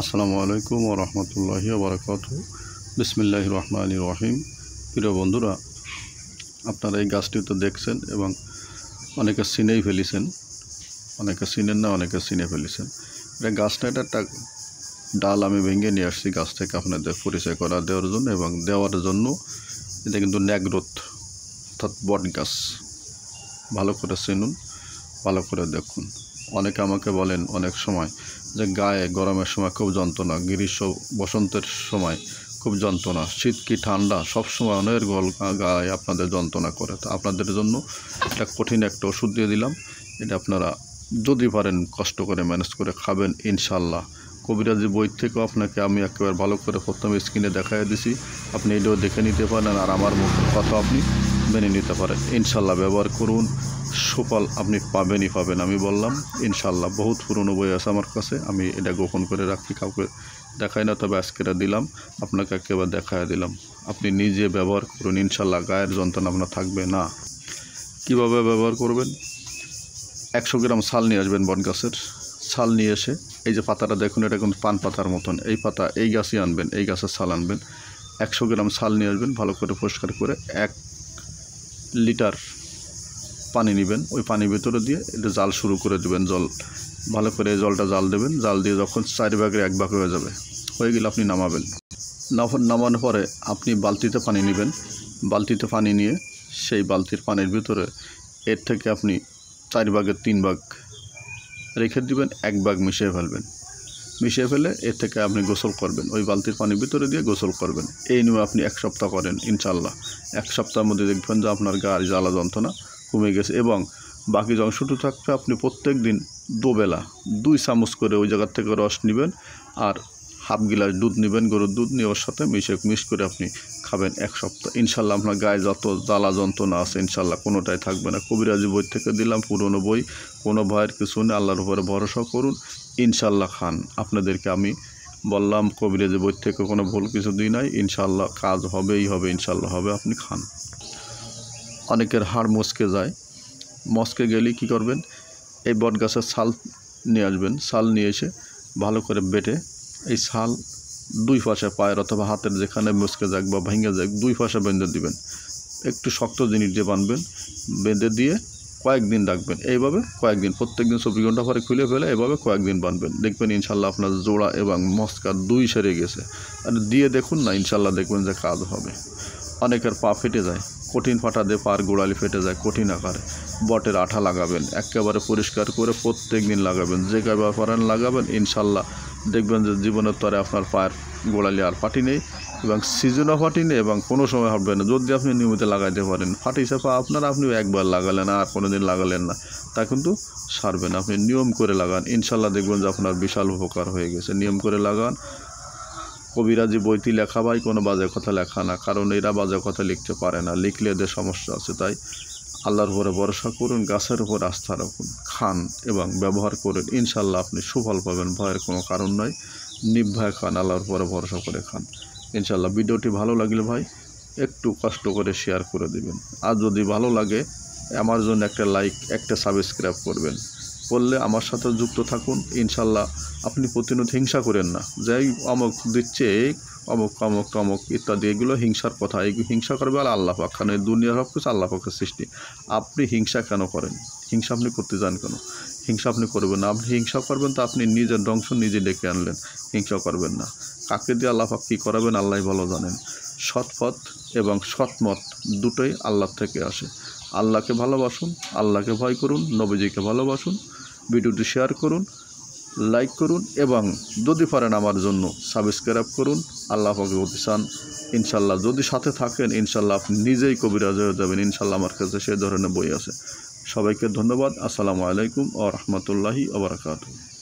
আসসালামু আলাইকুম ওয়া রাহমাতুল্লাহি ওয়া বারাকাতুহু। বিসমিল্লাহির রহমানির রহিম। প্রিয় বন্ধুরা, আপনারা এই গাছটি তো দেখছেন এবং অনেকে চিনেই ফেলেছেন, অনেকে চিনেন না, অনেকে চিনে ফেলেছেন। এটা গাছটা একটা ডাল আমি ভেঙে নিয়ে আসছি গাছ থেকে আপনাদের পরিচয় করা দেওয়ার জন্য এবং দেওয়ার জন্য। এটা কিন্তু ন্যাগ্রোথ অর্থাৎ বট গাছ। ভালো করে চিনুন, ভালো করে দেখুন। অনেকে আমাকে বলেন অনেক সময় যে গায়ে গরমের সময় খুব যন্ত্রণা, গ্রীষ্ম বসন্তের সময় খুব যন্ত্রণা, শীত কি ঠান্ডা সবসময় অনেক গায়ে আপনাদের যন্ত্রণা করে। তো আপনাদের জন্য একটা কঠিন একটা ওষুধ দিয়ে দিলাম। এটা আপনারা যদি পারেন কষ্ট করে ম্যানেজ করে খাবেন ইনশাল্লাহ। কবিরাজি বই থেকেও আপনাকে আমি একেবারে ভালো করে প্রথমে স্ক্রিনে দেখাই দিছি, আপনি এটাও দেখে নিতে পারেন আর আমার মুখের কথা আপনি মেনে নিতে পারেন। ইনশাল্লাহ ব্যবহার করুন, সুফল আপনি পাবেন। আমি বললাম ইনশাল্লাহ। বহুত পুরনো বই আছে আমার কাছে, আমি এটা গোপন করে রাখি, কাউকে দেখাই না, তবে আজকে এটা দিলাম আপনাকে, একেবারে দেখাই দিলাম। আপনি নিজে ব্যবহার করুন, ইনশাল্লাহ গায়ের যন্ত্রণা আপনার থাকবে না। কিভাবে ব্যবহার করবেন? 100 গ্রাম ছাল নিয়ে আসবেন, বট গাছের ছাল নিয়ে এসে এই যে পাতাটা দেখুন, এটা কিন্তু পান পাতার মতন, এই পাতা এই গাছই আনবেন, এই গাছের ছাল আনবেন। 100 গ্রাম ছাল নিয়ে আসবেন, ভালো করে পরিষ্কার করে 1 লিটার পানি নেবেন। ওই পানির ভিতরে দিয়ে এটা জাল শুরু করে দেবেন। জল ভালো করে জলটা জাল দেবেন। জাল দিয়ে যখন 4 ভাগের 1 ভাগ হয়ে যাবে, হয়ে গেলে আপনি নামাবেন। নামানোর পরে আপনি বালতিতে পানি নেবেন। বালতিতে পানি নিয়ে সেই বালতির পানির ভিতরে এর থেকে আপনি 4 ভাগের 3 ভাগ রেখে দিবেন, 1 ভাগ মিশিয়ে ফেলবেন। মিশিয়ে ফেলে এর থেকে আপনি গোসল করবেন, ওই বালতির পানির ভিতরে দিয়ে গোসল করবেন। এই নিয়ে আপনি 1 সপ্তাহ করেন ইনশাল্লাহ। 1 সপ্তাহের মধ্যে দেখবেন যে আপনার গায়ে জ্বালা যন্ত্রণা কমে গেছে এবং বাকি যে অংশটুকু থাকবে আপনি প্রত্যেক দিন দুবেলা 2 চামচ করে ওই জায়গার থেকে রস নেবেন আর হাফ গিলাস দুধ নেবেন, গরুর দুধ নিয়ে ওর সাথে মিক্স করে আপনি খাবেন 1 সপ্তাহ। ইনশাল্লাহ আপনার গায়ে যত জ্বালা যন্ত্রণা আছে ইনশাল্লাহ কোনোটাই থাকবে না। কবিরাজি বই থেকে দিলাম, পুরনো বই, কোনো ভয়ের কিছু নেই। আল্লাহর উপরে ভরসা করুন, ইনশাল্লাহ খান। আপনাদেরকে আমি বললাম কবিরাজি বই থেকে কোনো ভুল কিছু দিই নাই। ইনশাল্লাহ কাজ হবেই হবে, ইনশাল্লাহ হবে, আপনি খান। অনেকের হাড় মচকে যায়, মচকে গেলে কী করবেন? এই বট গাছের ছাল নিয়ে আসবেন। ছাল নিয়ে এসে ভালো করে বেটে এই ছাল 2 পাশে পায়ের অথবা হাতের যেখানে মচকে যাক বা ভেঙে যাক 2 পাশে বেঁধে দিবেন। একটু শক্ত জিনিস দিয়ে বাঁধবেন, বেঁধে দিয়ে কয়েকদিন রাখবেন। এইভাবে কয়েকদিন, প্রত্যেক দিন 24 ঘন্টা পরে খুলে ফেলে এভাবে কয়েকদিন বাঁধবেন। দেখবেন ইনশাল্লাহ আপনার জোড়া এবং মচকা 2 সেরে গেছে। আর দিয়ে দেখুন না, ইনশাল্লাহ দেখবেন যে কাজ হবে। অনেকের পা ফেটে যায়, কঠিন ফাটা দিয়ে পার গোড়ালি ফেটে যায় কঠিন আকারে। বটের আঠা লাগাবেন, একেবারে পরিষ্কার করে প্রত্যেক দিন লাগাবেন, যে কয়বার পারেন লাগাবেন। ইনশাল্লাহ দেখবেন যে জীবনের তরে আপনার পায়ের গোড়ালি আর ফাটি নেই এবং সিজনও ফাটি নেই এবং কোনো সময় হবে না যদি আপনি নিয়মিত লাগাইতে পারেন। ফাটিছে পা আপনার, আপনি একবার লাগালেন আর কোনো দিন লাগালেন না, তা কিন্তু সারবেন। আপনি নিয়ম করে লাগান, ইনশাল্লাহ দেখবেন যে আপনার বিশাল উপকার হয়ে গেছে। নিয়ম করে লাগান। কবিরাজি বইটি লেখা ভাই কোনো বাজে কথা লেখা না, কারণ এরা বাজে কথা লিখতে পারে না, লিখলে এদের সমস্যা আছে। তাই আল্লাহর উপরে ভরসা করুন, গাছের উপর আস্থা রাখুন, খান এবং ব্যবহার করুন। ইনশাল্লাহ আপনি সুফল পাবেন, ভয়ের কোনো কারণ নয়। নির্ভয় খান, আল্লাহর উপরে ভরসা করে খান ইনশাল্লাহ। ভিডিওটি ভালো লাগলে ভাই একটু কষ্ট করে শেয়ার করে দেবেন। আর যদি ভালো লাগে আমার জন্য একটা লাইক, একটা সাবস্ক্রাইব করবেন। করলে আমার সাথে যুক্ত থাকুন ইনশাল্লাহ। আপনি প্রতিনিয়ত হিংসা করেন না, যাই অমুক দিচ্ছে অমুক অমুক অমুক ইত্যাদি, এগুলো হিংসার কথা। এই হিংসা করবে আর আল্লাহ পাক, কারণ এই দুনিয়ার সব কিছু আল্লাহ পাকের সৃষ্টি। আপনি হিংসা কেন করেন? হিংসা আপনি করতে যান কেন? হিংসা আপনি করবেন না। আপনি হিংসা করবেন তো আপনি নিজের ধ্বংস নিজে ডেকে আনলেন। হিংসা করবেন না। কাকে দিয়ে আল্লাহ পাক কী করাবেন আল্লাহ ভালো জানেন। সৎপথ এবং সৎমত দুটোই আল্লাহ থেকে আসে। আল্লাহকে ভালোবাসুন, আল্লাহকে ভয় করুন, নবীজিকে ভালোবাসুন। ভিডিওটি শেয়ার করুন, লাইক করুন এবং যদি পারেন আমার জন্য সাবস্ক্রাইব করুন। আল্লাহ পাকে হতে চান ইনশাল্লাহ, যদি সাথে থাকেন ইনশাল্লাহ আপনি নিজেই কবিরাজ হয়ে যাবেন ইনশাল্লাহ। আমার কাছে সেই ধরনের বই আছে। সবাইকে ধন্যবাদ। আসসালামু আলাইকুম ওয়া রাহমাতুল্লাহি ওয়া বারাকাতুহু।